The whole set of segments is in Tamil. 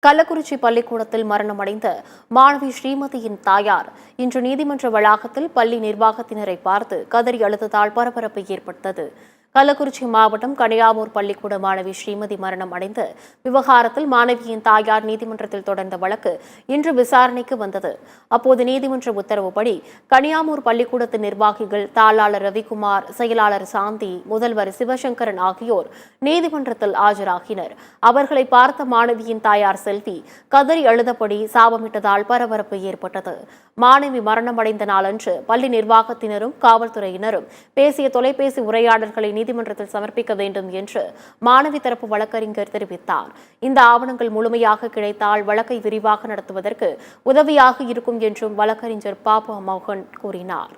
கள்ளக்குறிச்சி பள்ளிக்கூடத்தில் மரணமடைந்த மாணவி ஸ்ரீமதியின் தாயார் இன்று நீதிமன்ற வளாகத்தில் பள்ளி நிர்வாகத்தினரை பார்த்து கதறி அழுததால் பரபரப்பு ஏற்பட்டது. கள்ளக்குறிச்சி மாவட்டம் கனியாமூர் பள்ளிக்கூட மாணவி ஸ்ரீமதி மரணம் அடைந்த விவகாரத்தில் மாணவியின் தாயார் நீதிமன்றத்தில் தொடர்ந்த வழக்கு இன்று விசாரணைக்கு வந்தது. அப்போது நீதிமன்ற உத்தரவுப்படி கனியாமூர் பள்ளிக்கூடத்து நிர்வாகிகள் தாளாளர் ரவிக்குமார், செயலாளர் சாந்தி, முதல்வர் சிவசங்கரன் ஆகியோர் நீதிமன்றத்தில் ஆஜராகினர். அவர்களை பார்த்த மாணவியின் தாயார் செல்வி கதறி அழுதபடி சாபமிட்டதால் பரபரப்பு ஏற்பட்டது. மாணவி மரணமடைந்த நாளன்று பள்ளி நிர்வாகத்தினரும் காவல்துறையினரும் பேசிய தொலைபேசி உரையாடல்களை நீதிமன்றத்தில் சமர்ப்பிக்க வேண்டும் என்று மாணவி தரப்பு வழக்கறிஞர் தெரிவித்தார். இந்த ஆவணங்கள் முழுமையாக கிடைத்தால் வழக்கை விரிவாக நடத்துவதற்கு உதவியாக இருக்கும் என்றும் வழக்கறிஞர் பாபு மோகன் கூறினார்.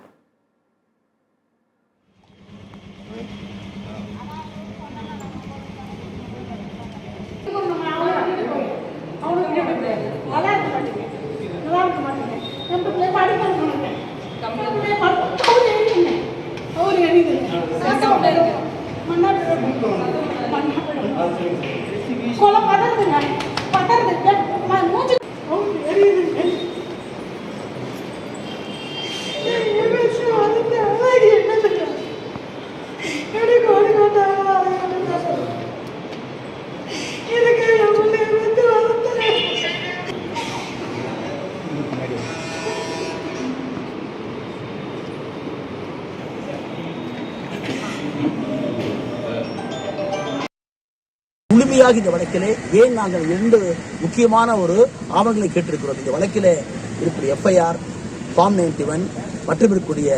முழுமையாக இந்த வழக்கிலே ஏன் நாங்கள் 2 முக்கியமான ஒரு ஆவணங்களை கேட்டிருக்கிறோம். இந்த வழக்கிலே இருக்கிற எஃப்ஐஆர், ஃபார்ம் 91 மற்றும் இருக்கக்கூடிய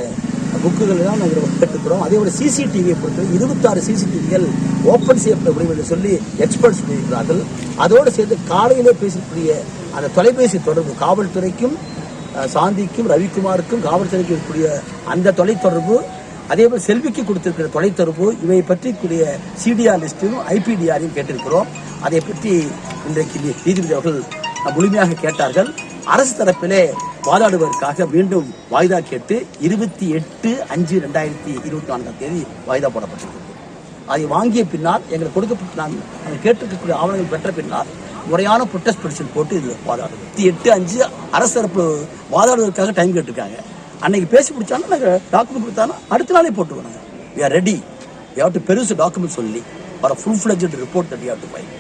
புக்குகள் எல்லாம் நாங்கள் கேட்டிருக்கிறோம். அதே போல சிசிடிவியை பொறுத்து 26 சிசிடிவிகள் ஓபன் செய்யப்பட முடியும் என்று சொல்லி எக்ஸ்பர்ட்ஸ் சொல்லியிருக்கிறார்கள். அதோடு சேர்த்து காலையிலே பேசக்கூடிய அந்த தொலைபேசி தொடர்பு காவல்துறைக்கும் சாந்திக்கும் ரவிக்குமாருக்கும் காவல்துறைக்கும் இருக்கக்கூடிய அந்த தொலைத்தொடர்பு, அதேபோல் செல்விக்கு கொடுத்திருக்கிற தொலைத்தொடர்பு, இவை பற்றி கூடிய சிடிஆர் லிஸ்டும் ஐபிடிஆரையும் கேட்டிருக்கிறோம். அதை பற்றி இன்றைக்கு நீதிபதி அவர்கள் முழுமையாக கேட்டார்கள். அரசு தரப்பிலே வாதாடுவதற்காக மீண்டும் வாய்தா கேட்டு 28/5/2024 வாய்தா போடப்பட்டிருக்கிறது. அதை வாங்கிய பின்னால் எங்களுக்கு கொடுக்கப்பட்ட நாங்கள் கேட்டிருக்கக்கூடிய ஆவணங்கள் பெற்ற பின்னால் முறையான ப்ரொடெஸ்ட் பெட்டிஷன் போட்டு இது வாதாடுது. 28/5 அரசு தரப்பு வாதாடுவதற்காக டைம் கேட்டிருக்காங்க. அன்னைக்கு பேசி முடிச்சாலும் நாங்கள் டாக்குமெண்ட் கொடுத்தாலும் அடுத்த நாளே போட்டுருவோம். We are ready. We have to produce a document only for a full-fledged report that we have to file.